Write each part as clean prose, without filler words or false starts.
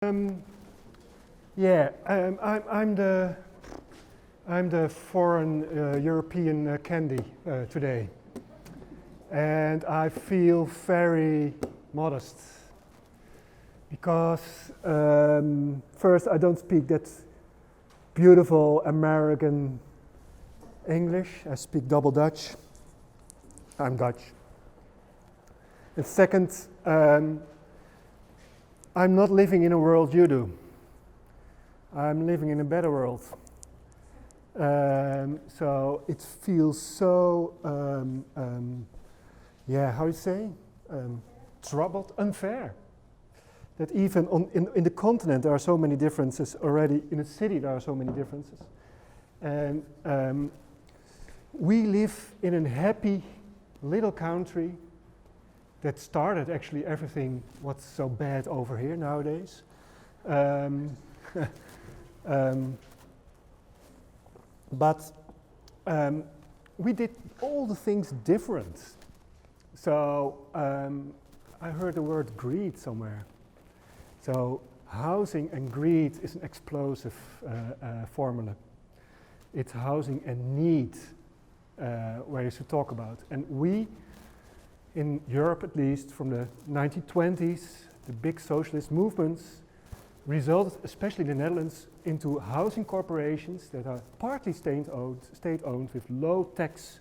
I'm the foreign European candy today, and I feel very modest because first I don't speak that beautiful American English. I speak double Dutch. I'm Dutch. And second, I'm not living in a world you do. I'm living in a better world. So it feels so, how you say? Troubled, unfair. That even in the continent there are so many differences already. In a city there are so many differences. And we live in a happy little country that started actually everything what's so bad over here nowadays. But we did all the things different. So I heard the word greed somewhere. So housing and greed is an explosive formula. It's housing and need where you should talk about. And we, in Europe at least, from the 1920s, the big socialist movements resulted, especially in the Netherlands, into housing corporations that are partly state-owned with low tax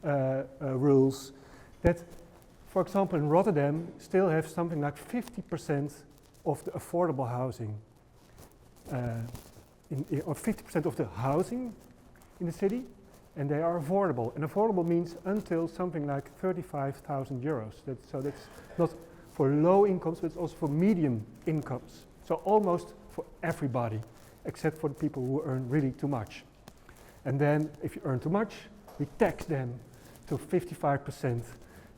rules that, for example, in Rotterdam still have something like 50% of the affordable housing, or 50% of the housing in the city, and they are affordable. And affordable means until something like 35,000 euros. So that's not for low incomes, but it's also for medium incomes. So almost for everybody, except for the people who earn really too much. And then if you earn too much, we tax them to 55%.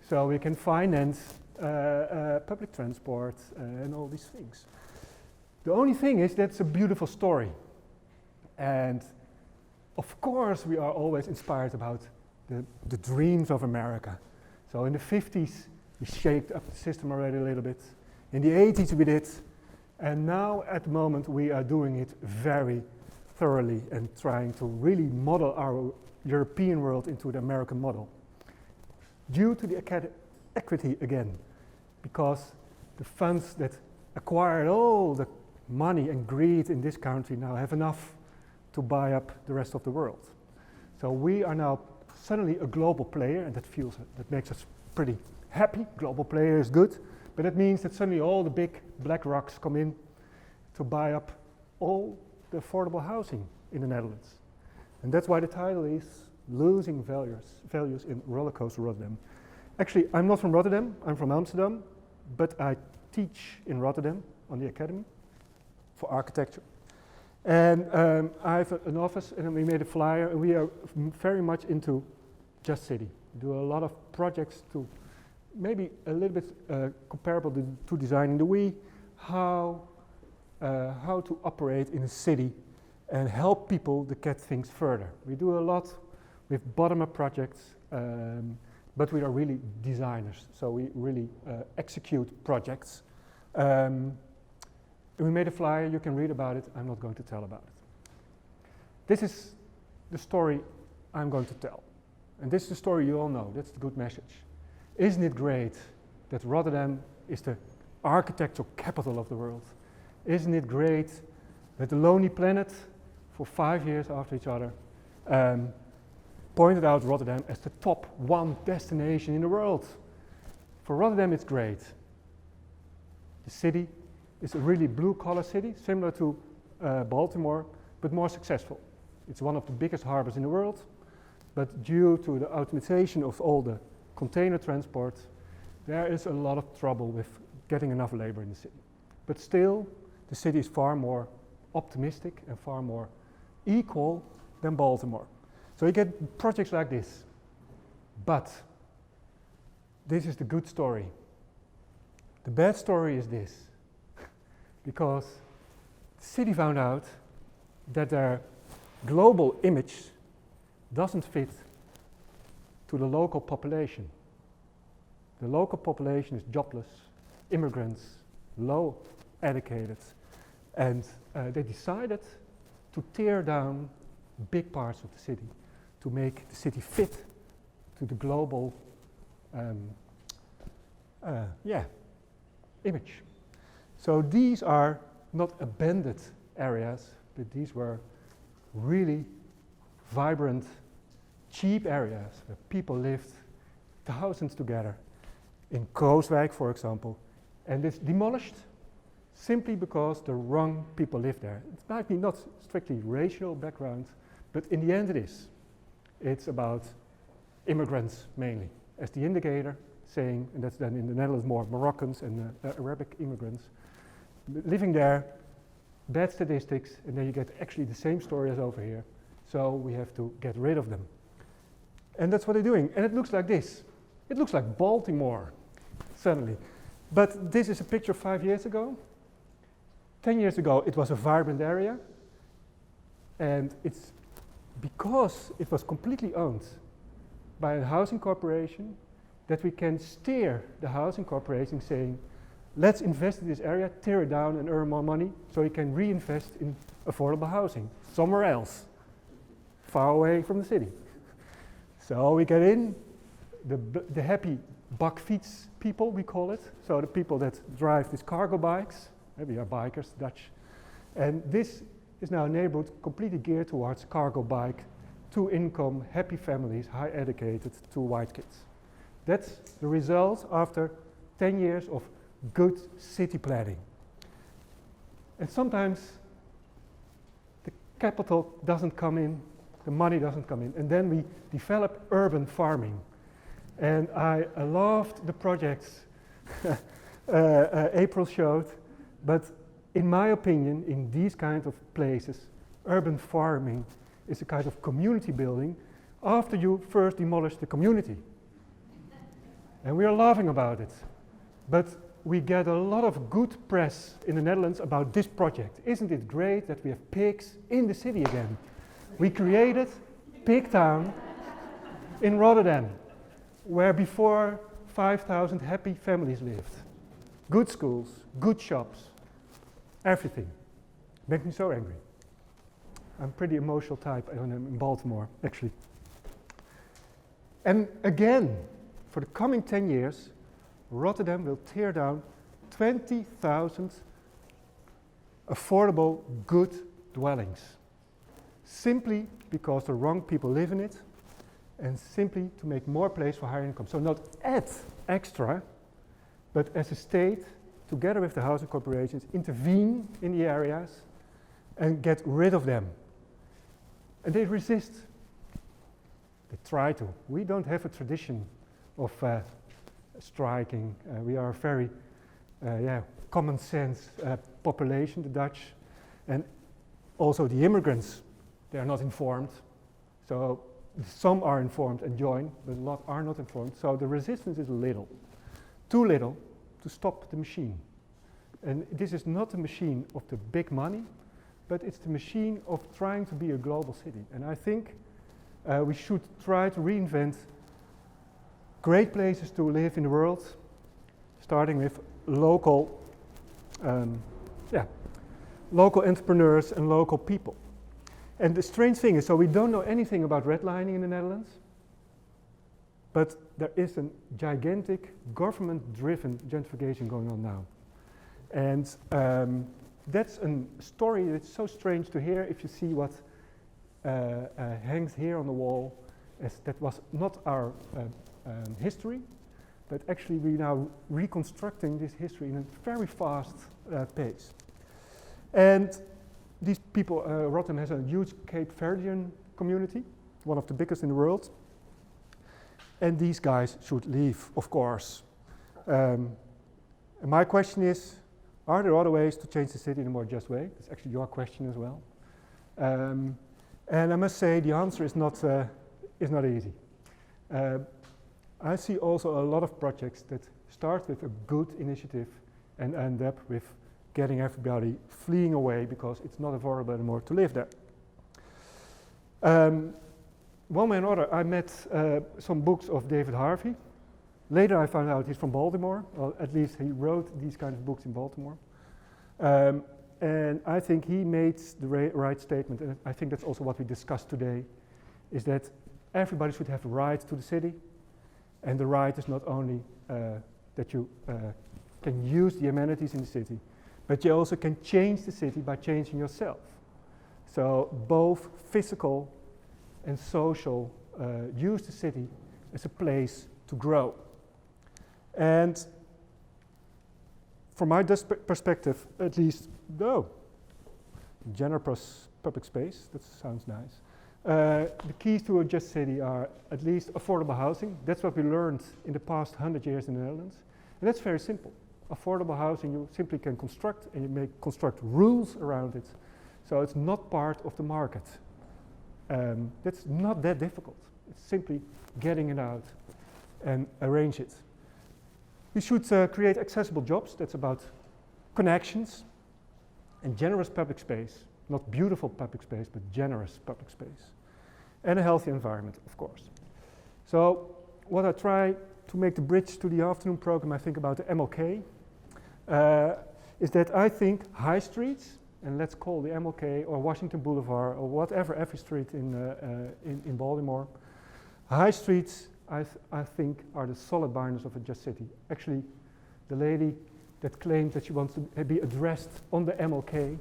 So we can finance public transport and all these things. The only thing is that's a beautiful story. And of course we are always inspired about the dreams of America. So in the 50s we shaped up the system already a little bit. In the 80s we did. And now at the moment we are doing it very thoroughly and trying to really model our European world into the American model. Due to the equity again, because the funds that acquired all the money and greed in this country now have enough to buy up the rest of the world. So we are now suddenly a global player, and that makes us pretty happy. Global player is good, but it means that suddenly all the big black rocks come in to buy up all the affordable housing in the Netherlands. And that's why the title is Losing Values in Rollercoaster Rotterdam. Actually, I'm not from Rotterdam, I'm from Amsterdam, but I teach in Rotterdam on the Academy for Architecture. And I have an office, and we made a flyer, and we are very much into Just City. We do a lot of projects to maybe a little bit comparable to designing the we, how to operate in a city and help people to get things further. We do a lot with bottom-up projects, but we are really designers, so we really execute projects. We made a flyer, you can read about it, I'm not going to tell about it. This is the story I'm going to tell. And this is the story you all know, that's the good message. Isn't it great that Rotterdam is the architectural capital of the world? Isn't it great that the Lonely Planet, for 5 years after each other, pointed out Rotterdam as the top 1 destination in the world? For Rotterdam it's great. The city is a really blue-collar city, similar to Baltimore, but more successful. It's one of the biggest harbors in the world, but due to the automation of all the container transport, there is a lot of trouble with getting enough labor in the city. But still, the city is far more optimistic and far more equal than Baltimore. So you get projects like this. But this is the good story. The bad story is this. Because the city found out that their global image doesn't fit to the local population. The local population is jobless, immigrants, low educated, And they decided to tear down big parts of the city to make the city fit to the global image. So these are not abandoned areas, but these were really vibrant, cheap areas where people lived thousands together. In Krooswijk, for example, and it's demolished simply because the wrong people live there. It might be not strictly racial background, but in the end it is. It's about immigrants mainly, as the indicator saying, and that's then in the Netherlands more Moroccans and Arabic immigrants living there, bad statistics, and then you get actually the same story as over here. So we have to get rid of them. And that's what they're doing. And it looks like this. It looks like Baltimore, suddenly. But this is a picture 5 years ago. 10 years ago, it was a vibrant area. And it's because it was completely owned by a housing corporation that we can steer the housing corporation saying, let's invest in this area, tear it down and earn more money so you can reinvest in affordable housing somewhere else, far away from the city. So we get in, the happy bakfiets people, we call it. So the people that drive these cargo bikes, we are bikers, Dutch. And this is now a neighborhood completely geared towards cargo bike, 2-income, happy families, high educated, 2 white kids. That's the result after 10 years of good city planning. And sometimes the capital doesn't come in, the money doesn't come in, and then we develop urban farming. And I loved the projects April showed, but in my opinion, in these kind of places, urban farming is a kind of community building after you first demolish the community. And we are laughing about it. But we get a lot of good press in the Netherlands about this project. Isn't it great that we have pigs in the city again? We created Pigtown in Rotterdam, where before 5,000 happy families lived. Good schools, good shops, everything. Makes me so angry. I'm pretty emotional type in Baltimore, actually. And again, for the coming 10 years, Rotterdam will tear down 20,000 affordable, good dwellings, simply because the wrong people live in it, and simply to make more place for higher income. So not add extra, but as a state, together with the housing corporations, intervene in the areas and get rid of them. And they resist. They try to. We don't have a tradition of striking. We are a very common sense population, the Dutch, and also the immigrants. They are not informed. So some are informed and join, but a lot are not informed. So the resistance is little, too little to stop the machine. And this is not a machine of the big money, but it's the machine of trying to be a global city. And I think we should try to reinvent great places to live in the world, starting with local entrepreneurs and local people. And the strange thing is, so we don't know anything about redlining in the Netherlands, but there is a gigantic government-driven gentrification going on now. And that's a story that's so strange to hear if you see what hangs here on the wall. As that was not our history, but actually we're now reconstructing this history in a very fast pace. And these people, Rotterdam has a huge Cape Verdean community, one of the biggest in the world. And these guys should leave, of course. And my question is, are there other ways to change the city in a more just way? That's actually your question as well. And I must say the answer is not easy. I see also a lot of projects that start with a good initiative and end up with getting everybody fleeing away because it's not affordable anymore to live there. One way or another, I met some books of David Harvey. Later I found out he's from Baltimore, or at least he wrote these kind of books in Baltimore. And I think he made the right statement, and I think that's also what we discussed today, is that everybody should have the right to the city, and the right is not only that you can use the amenities in the city, but you also can change the city by changing yourself. So both physical and social use the city as a place to grow. And from my perspective, at least, generous public space, that sounds nice. The keys to a just city are at least affordable housing. That's what we learned in the past 100 years in the Netherlands. And that's very simple. Affordable housing you simply can construct, and you construct rules around it. So it's not part of the market. That's not that difficult. It's simply getting it out and arrange it. We should create accessible jobs. That's about connections and generous public space. Not beautiful public space, but generous public space. And a healthy environment, of course. So what I try to make the bridge to the afternoon program, I think about the MLK, is that I think high streets, and let's call the MLK or Washington Boulevard or whatever, every street in Baltimore, high streets I think are the solid binders of a just city. Actually, the lady that claimed that she wants to be addressed on the MLK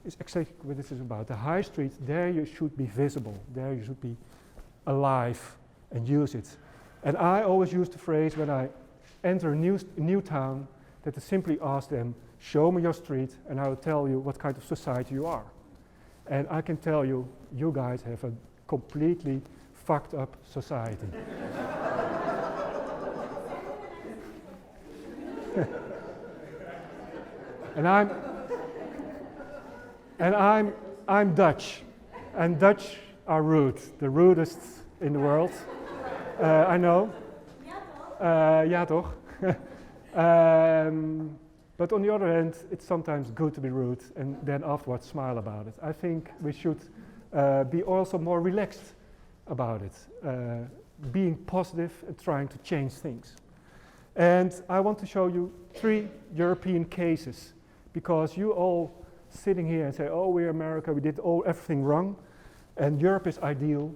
is exactly what this is about. The high streets, there you should be visible, there you should be alive and use it. And I always use the phrase when I enter a new town that I simply ask them, show me your street and I will tell you what kind of society you are. And I can tell you, you guys have a completely fucked up society. And I'm Dutch, and Dutch are rude, the rudest in the world. I know. Ja toch? But on the other hand, it's sometimes good to be rude and then afterwards smile about it. I think we should be also more relaxed about it, being positive and trying to change things. And I want to show you 3 European cases, because you all sitting here and say, oh, we're America, we did everything wrong, and Europe is ideal.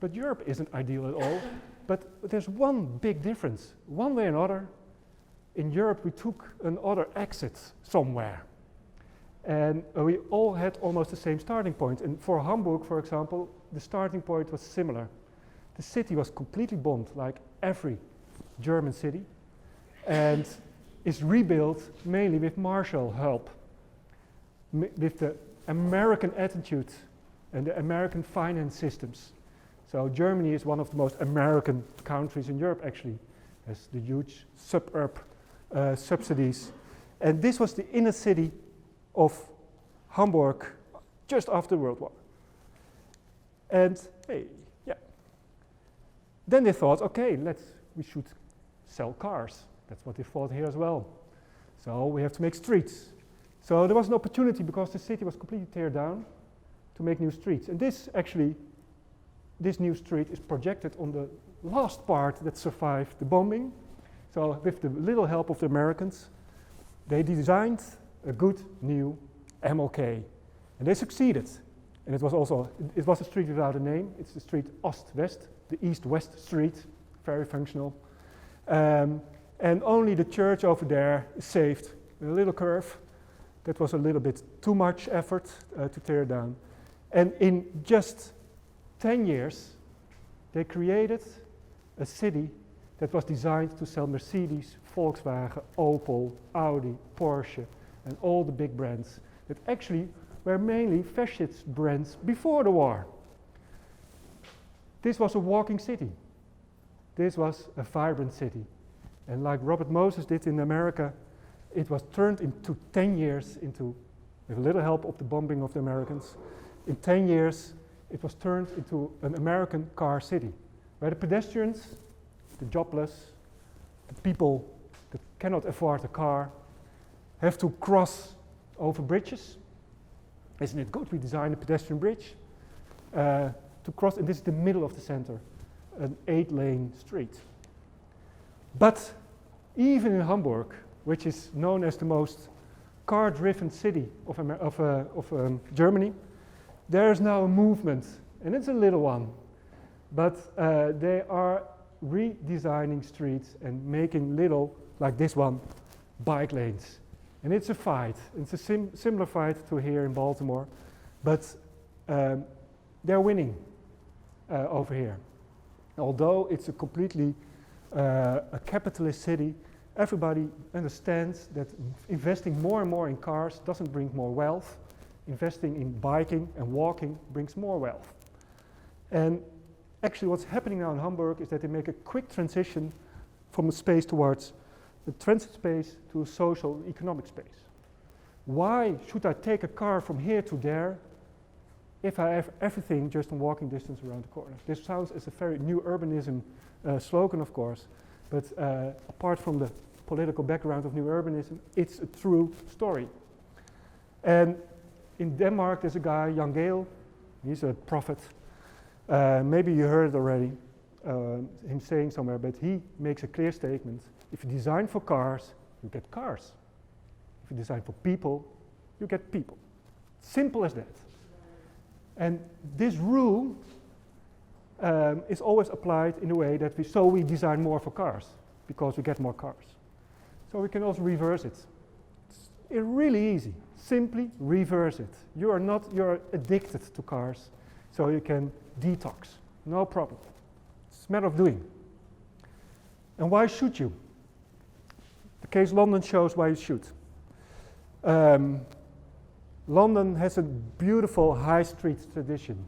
But Europe isn't ideal at all. But there's one big difference. One way or another, in Europe we took another exit somewhere. And we all had almost the same starting point. And for Hamburg, for example, the starting point was similar. The city was completely bombed, like every German city, and is rebuilt mainly with Marshall help, with the American attitude and the American finance systems. So Germany is one of the most American countries in Europe, actually. Has the huge suburb subsidies. And this was the inner city of Hamburg just after the World War. And hey, yeah. Then they thought, okay, we should sell cars. That's what they thought here as well. So we have to make streets. So there was an opportunity, because the city was completely teared down, to make new streets. And this new street is projected on the last part that survived the bombing. So with the little help of the Americans, they designed a good new MLK. And they succeeded. And it was a street without a name. It's the street Ost-West, the East-West street, very functional. And only the church over there is saved. A little curve. That was a little bit too much effort to tear down. And in just 10 years, they created a city that was designed to sell Mercedes, Volkswagen, Opel, Audi, Porsche, and all the big brands that actually were mainly fascist brands before the war. This was a walking city. This was a vibrant city. And like Robert Moses did in America, it was turned into 10 years into, with a little help of the bombing of the Americans, in 10 years it was turned into an American car city, where the pedestrians, the jobless, the people that cannot afford a car, have to cross over bridges. Isn't it good we designed a pedestrian bridge to cross, and this is the middle of the center, an 8-lane street. But even in Hamburg, which is known as the most car-driven city of Germany, there is now a movement, and it's a little one, but they are redesigning streets and making little, like this one, bike lanes. And it's a fight. It's a similar fight to here in Baltimore, but they're winning over here. Although it's a completely a capitalist city, everybody understands that investing more and more in cars doesn't bring more wealth. Investing in biking and walking brings more wealth. And actually what's happening now in Hamburg is that they make a quick transition from a space towards a transit space to a social economic space. Why should I take a car from here to there if I have everything just in walking distance around the corner? This sounds as a very new urbanism slogan, of course, but apart from the political background of new urbanism, it's a true story. And in Denmark, there's a guy, Jan Gehl, he's a prophet. Maybe you heard it already, him saying somewhere, but he makes a clear statement. If you design for cars, you get cars. If you design for people, you get people. Simple as that. And this rule is always applied in a way that we design more for cars, because we get more cars. So we can also reverse it. It's really easy. Simply reverse it. You're addicted to cars, so you can detox. No problem. It's a matter of doing. And why should you? The case London shows why you should. London has a beautiful high street tradition.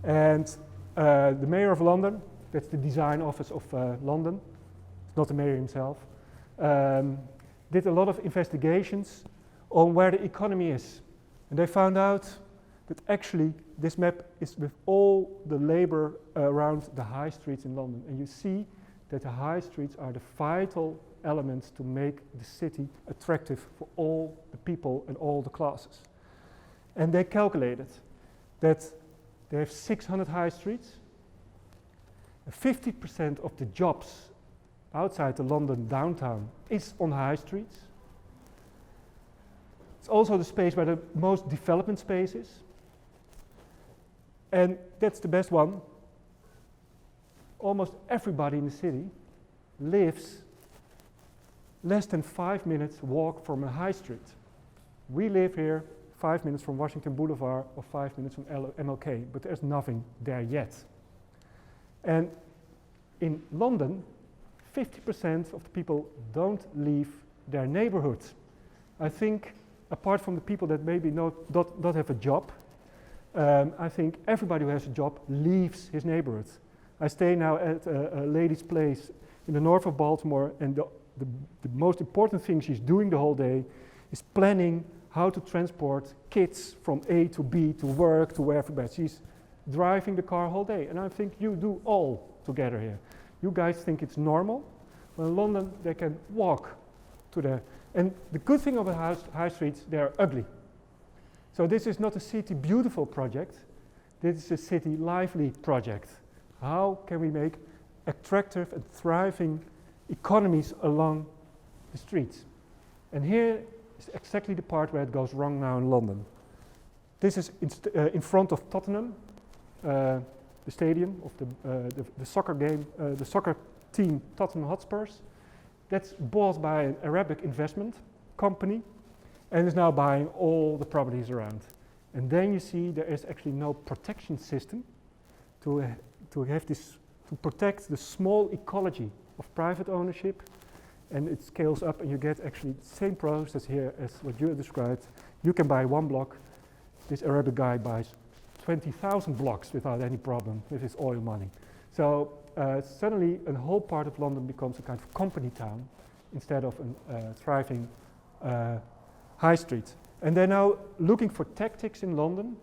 And the mayor of London, that's the design office of London, not the mayor himself, did a lot of investigations on where the economy is. And they found out that actually this map is with all the labor around the high streets in London. And you see that the high streets are the vital elements to make the city attractive for all the people and all the classes. And they calculated that they have 600 high streets. 50% of the jobs outside the London downtown is on high streets. It's also the space where the most development space is. And that's the best one. Almost everybody in the city lives less than 5 minutes walk from a high street. We live here 5 minutes from Washington Boulevard or 5 minutes from MLK, but there's nothing there yet. And in London, 50% of the people don't leave their neighborhood. I think, apart from the people that maybe don't have a job, I think everybody who has a job leaves his neighborhood. I stay now at a lady's place in the north of Baltimore, and the most important thing she's doing the whole day is planning how to transport kids from A to B to work to wherever, but she's driving the car whole day. And I think you do all together here. You guys think it's normal. Well, in London, they can walk to there. And the good thing about high streets, they're ugly. So this is not a city beautiful project. This is a city lively project. How can we make attractive and thriving economies along the streets? And here is exactly the part where it goes wrong now in London. This is in front of Tottenham, the stadium of the soccer game, the soccer team Tottenham Hotspurs. That's bought by an Arabic investment company and is now buying all the properties around. And then you see there is actually no protection system to protect the small ecology of private ownership, and it scales up and you get actually the same process here as what you described. You can buy one block. This Arabic guy buys 20,000 blocks without any problem with his oil money. So suddenly a whole part of London becomes a kind of company town instead of a thriving high street. And they're now looking for tactics in London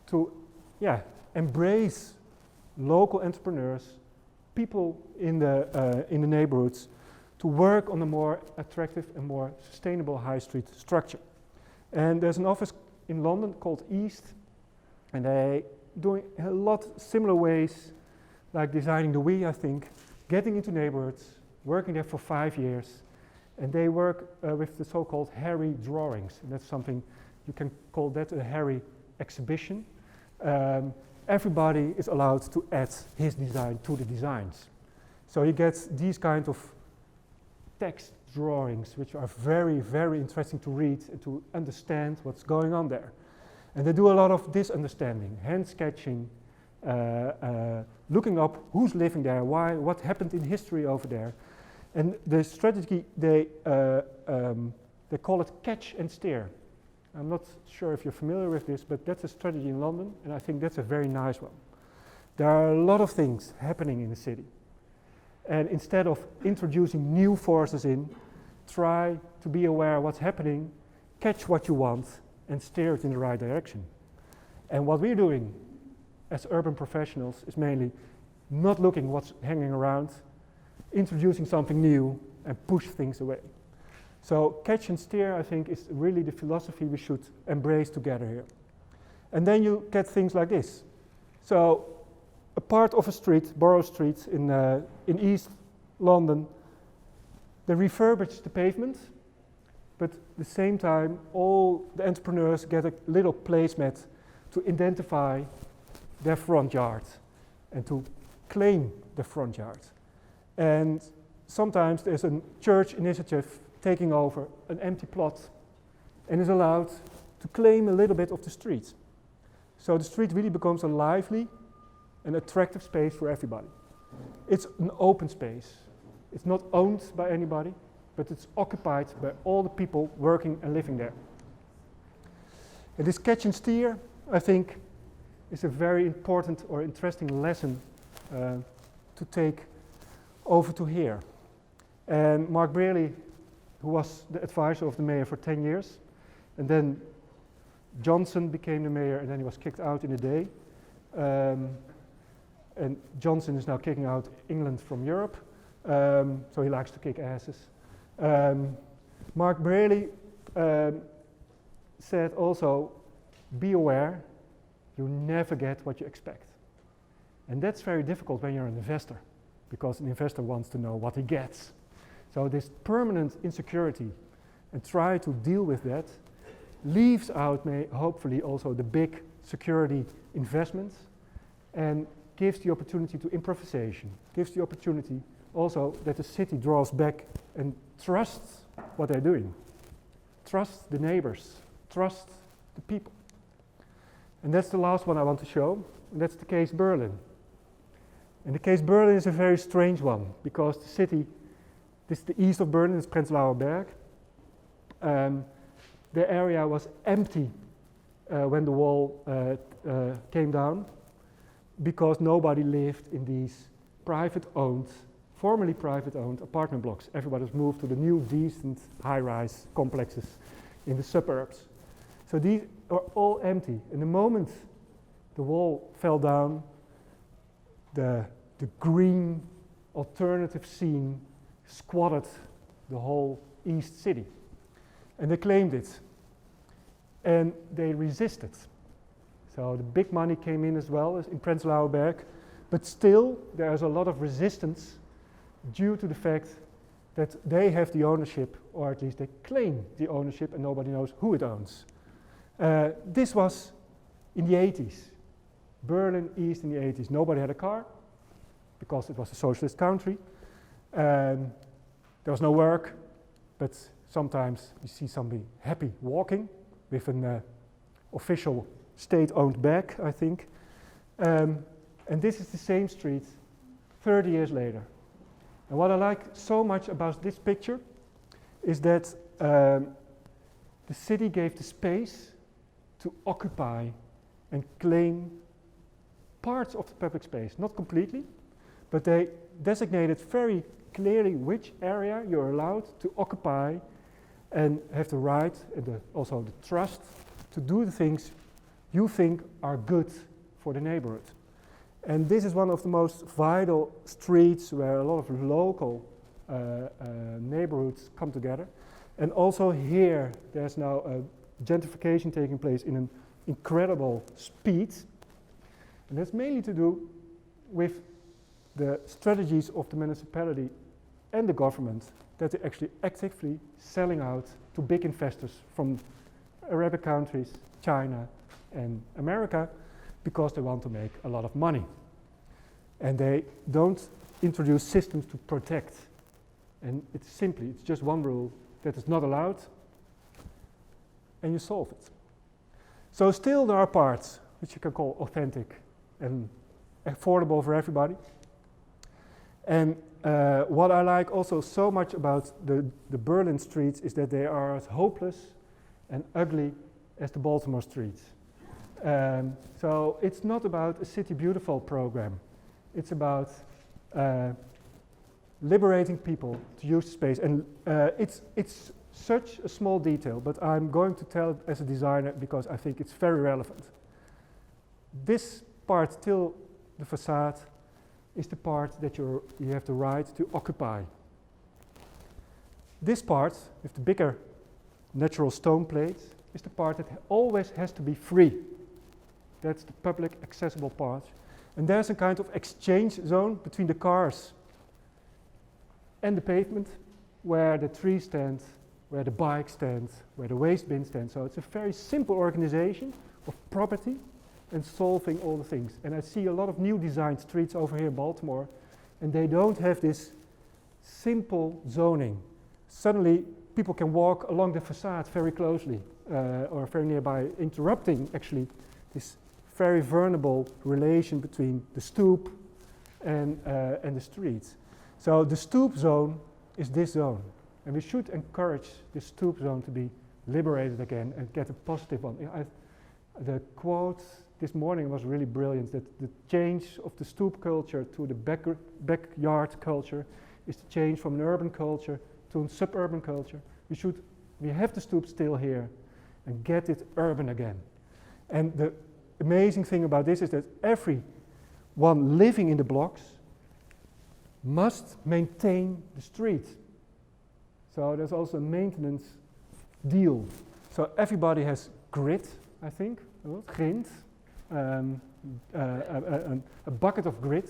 to embrace local entrepreneurs, people in the neighborhoods, to work on a more attractive and more sustainable high street structure. And there's an office in London called East, and they doing a lot similar ways, like designing the Wii, I think, getting into neighborhoods, working there for 5 years, And they work with the so-called hairy drawings. And that's something, you can call that a hairy exhibition. Everybody is allowed to add his design to the designs. So you get these kind of text drawings, which are very, very interesting to read and to understand what's going on there. And they do a lot of this understanding, hand sketching, looking up who's living there, why, what happened in history over there. And the strategy, they call it catch and steer. I'm not sure if you're familiar with this, but that's a strategy in London, and I think that's a very nice one. There are a lot of things happening in the city. And instead of introducing new forces in, try to be aware of what's happening, catch what you want, and steer it in the right direction. And what we're doing as urban professionals is mainly not looking what's hanging around, introducing something new, and push things away. So catch and steer, I think, is really the philosophy we should embrace together here. And then you get things like this. So a part of a street, Borough Street in East London, they refurbish the pavement, but at the same time, all the entrepreneurs get a little placemat to identify their front yard and to claim the front yard. And sometimes there's a church initiative taking over an empty plot and is allowed to claim a little bit of the street. So the street really becomes a lively and attractive space for everybody. It's an open space. It's not owned by anybody, but it's occupied by all the people working and living there. And this catch and steer, I think, is a very important or interesting lesson to take over to here. And Mark Brearley, who was the advisor of the mayor for 10 years, and then Johnson became the mayor, and then he was kicked out in a day. And Johnson is now kicking out England from Europe, so he likes to kick asses. Mark Brearley said also, be aware, you never get what you expect. And that's very difficult when you're an investor, because an investor wants to know what he gets. So this permanent insecurity, and try to deal with that, leaves out hopefully also the big security investments, and gives the opportunity to improvisation, gives the opportunity also that the city draws back and trusts what they're doing, trusts the neighbors, trusts the people. And that's the last one I want to show, and that's the case Berlin. And the case Berlin is a very strange one, because the city, this is the east of Berlin, it's Prenzlauer Berg. The area was empty when the wall came down, because nobody lived in these private-owned, formerly private-owned apartment blocks. Everybody was moved to the new, decent, high-rise complexes in the suburbs. So these are all empty. And the moment the wall fell down, the green alternative scene squatted the whole East City. And they claimed it. And they resisted. So the big money came in as well as in Prenzlauer Berg, but still there is a lot of resistance due to the fact that they have the ownership, or at least they claim the ownership, and nobody knows who it owns. This was in the 80s, Berlin East in the 80s. Nobody had a car because it was a socialist country. There was no work, but sometimes you see somebody happy walking with an official state-owned bag, I think. And this is the same street 30 years later. And what I like so much about this picture is that the city gave the space to occupy and claim parts of the public space, not completely, but they designated very clearly which area you're allowed to occupy and have the right and also the trust to do the things you think are good for the neighborhood. And this is one of the most vital streets where a lot of local neighborhoods come together. And also here, there's now a gentrification taking place in an incredible speed. And that's mainly to do with the strategies of the municipality and the government that they're actually actively selling out to big investors from Arabic countries, China and America, because they want to make a lot of money. And they don't introduce systems to protect. And it's just one rule that is not allowed, and you solve it. So still there are parts which you can call authentic and affordable for everybody. And what I like also so much about the Berlin streets is that they are as hopeless and ugly as the Baltimore streets. So it's not about a City Beautiful program. It's about liberating people to use space. And it's such a small detail, but I'm going to tell it as a designer because I think it's very relevant. This part till the facade is the part that you have the right to occupy. This part, with the bigger natural stone plates, is the part that always has to be free. That's the public accessible part. And there's a kind of exchange zone between the cars and the pavement, where the trees stand, where the bike stands, where the waste bin stands. So it's a very simple organization of property and solving all the things. And I see a lot of new designed streets over here in Baltimore, and they don't have this simple zoning. Suddenly, people can walk along the facade very closely or very nearby, interrupting actually this very vulnerable relation between the stoop and the streets. So the stoop zone is this zone, and we should encourage this stoop zone to be liberated again and get a positive one. The quote this morning was really brilliant, that the change of the stoop culture to the backyard culture is the change from an urban culture to a suburban culture. We have the stoop still here and get it urban again. And the amazing thing about this is that everyone living in the blocks must maintain the street. So there's also a maintenance deal. So everybody has grit, I think, grind, a bucket of grit.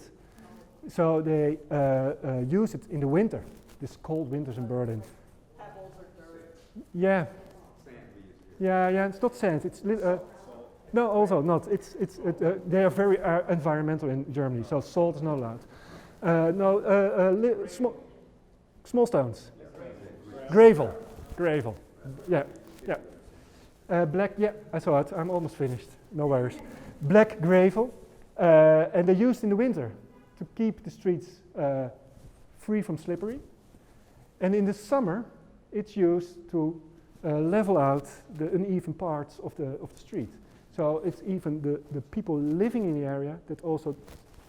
So they use it in the winter, this cold winters in Berlin. Yeah. Yeah, it's not sand. It's no, also not. They are very environmental in Germany, so salt is not allowed. Small stones. Gravel. Yeah. Black. Yeah, I saw it. I'm almost finished. No worries. Black gravel, and they're used in the winter to keep the streets free from slippery. And in the summer, it's used to level out the uneven parts of the street. So it's even the people living in the area that also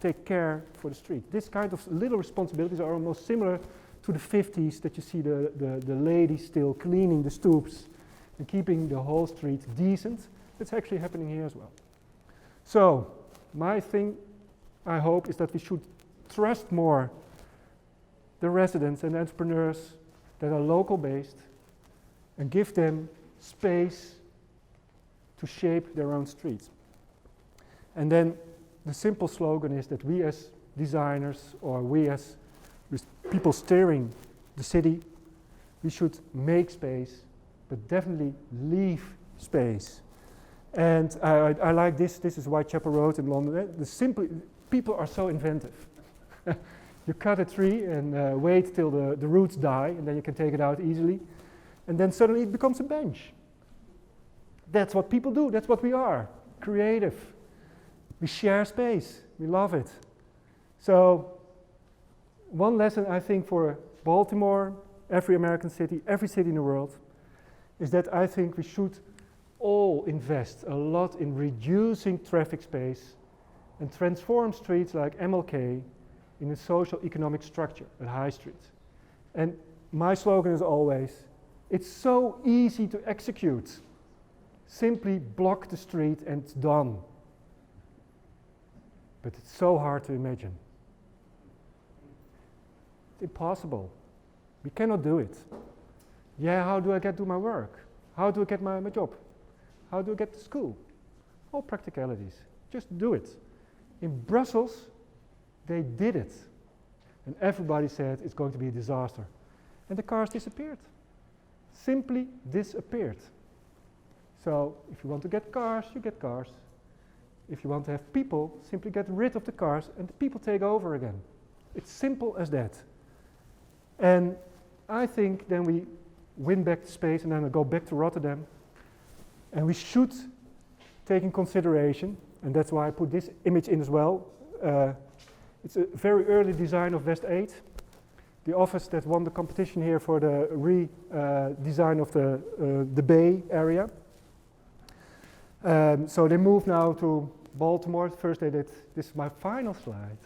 take care for the street. This kind of little responsibilities are almost similar to the 50s, that you see the ladies still cleaning the stoops and keeping the whole street decent. It's actually happening here as well. So my thing, I hope, is that we should trust more the residents and entrepreneurs that are local based and give them space to shape their own streets. And then the simple slogan is that we as designers, or we as people steering the city, we should make space, but definitely leave space. And I like this. This is Whitechapel Road in London. People are so inventive. You cut a tree and wait till the roots die, and then you can take it out easily. And then suddenly it becomes a bench. That's what people do. That's what we are. Creative. We share space. We love it. So one lesson, I think, for Baltimore, every American city, every city in the world, is that I think we should all invest a lot in reducing traffic space and transform streets like MLK in a social economic structure at High Street. And my slogan is always, it's so easy to execute. Simply block the street and it's done. But it's so hard to imagine. It's impossible. We cannot do it. Yeah, how do I do my work? How do I get my job? How do I get to school? All practicalities. Just do it. In Brussels, they did it. And everybody said it's going to be a disaster. And the cars disappeared. Simply disappeared. So if you want to get cars, you get cars. If you want to have people, simply get rid of the cars and the people take over again. It's simple as that. And I think then we win back the space and then I go back to Rotterdam. And we should take in consideration, and that's why I put this image in as well. It's a very early design of West 8. The office that won the competition here for the redesign of the Bay area. So they moved now to Baltimore. First they did, this is my final slide.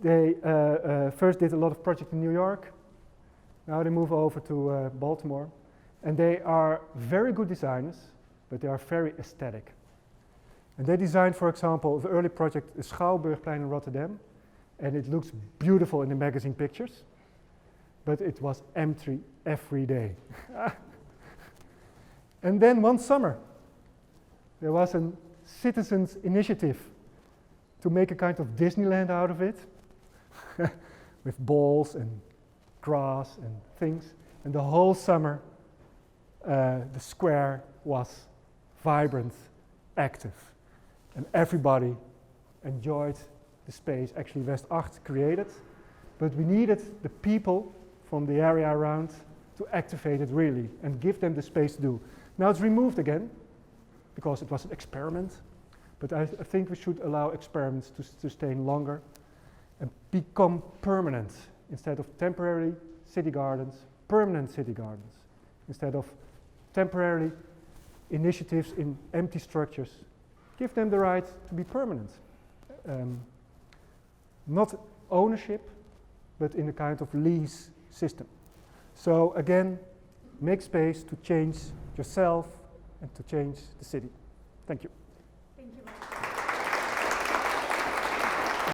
They first did a lot of projects in New York. Now they move over to Baltimore. And they are very good designers, but they are very aesthetic. And they designed, for example, the early project, the Schouwburgplein in Rotterdam. And it looks beautiful in the magazine pictures. But it was empty every day. And then one summer, there was a citizens' initiative to make a kind of Disneyland out of it. With balls and grass and things. And the whole summer, the square was vibrant, active. And everybody enjoyed the space actually West 8 created. But we needed the people from the area around to activate it really and give them the space to do. Now it's removed again because it was an experiment. But I think we should allow experiments to sustain longer and become permanent instead of temporary city gardens, permanent city gardens. Instead of temporary initiatives in empty structures, give them the right to be permanent. Not ownership, but in a kind of lease system. So again, make space to change yourself and to change the city. Thank you. Thank you.